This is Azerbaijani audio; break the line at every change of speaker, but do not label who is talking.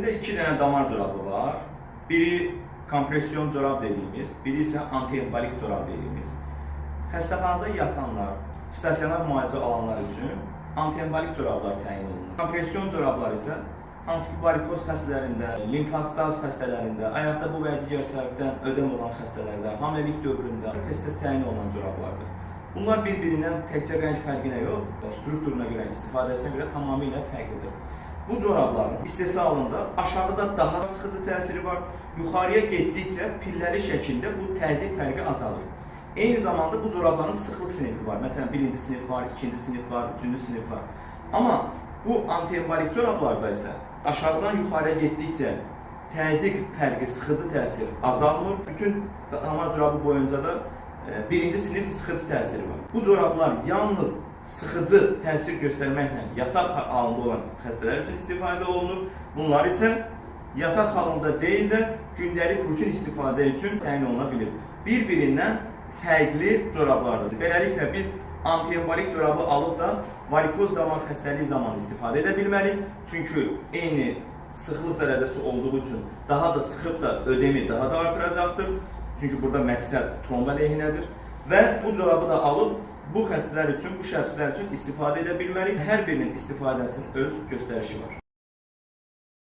Əlimdə 2 dənə damar corabı var. Biri kompresyon corab dediyimiz, biri isə antiembolik corab dediyimiz. Xəstəxanada yatanlar, stasionar müalicə alanlar üçün antiembolik corablar təyin olunur. Kompresyon corablar isə hansı ki varikoz xəstələrində, limfostaz xəstələrində, ayaqda bu və digər səbəbdən ödəm olan xəstələrdə, hamiləlik dövründə tez-tez təyin olunan corablardır. Bunlar bir-birindən təkcə rəng fərqinə yox, strukturuna görə, istifadəsinə görə tamamilə fərqlidir. Bu corabların istehsalında aşağıda daha sıxıcı təsiri var, yuxarıya getdikcə pilləli şəkildə bu təzyiq fərqi azalır. Eyni zamanda bu corabların sıxlıq sinifi var. Məsələn, 1-ci sinif var, 2-ci sinif var, 3-cü sinif var. Amma bu antiembolik corablarda isə aşağıdan yuxarıya getdikcə təzyiq fərqi, sıxıcı təsir azalmır. Bütün damar corabı boyunca da 1-ci sinif sıxıcı təsiri var. Bu corablar yalnız sıxıcı təsir göstərməklə yataq halında olan xəstələr üçün istifadə olunur. Bunlar isə yataq halında deyil də gündəlik rutin istifadə üçün təyin oluna bilir. Bir-birindən fərqli corablardır. Beləliklə biz antiembolik corabı alıb da varikoz damar xəstəliyi zamanı istifadə edə bilmərik. Çünki eyni sıxlıq dərəcəsi olduğu üçün daha da sıxıb da ödemi daha da artıracaqdır. Çünki burada məqsəd tromb əleyhinədir. Və bu corabı da alıb bu xəstələr üçün, bu şəxslər üçün istifadə edə bilmərik. Hər birinin istifadəsinin öz göstərişi var.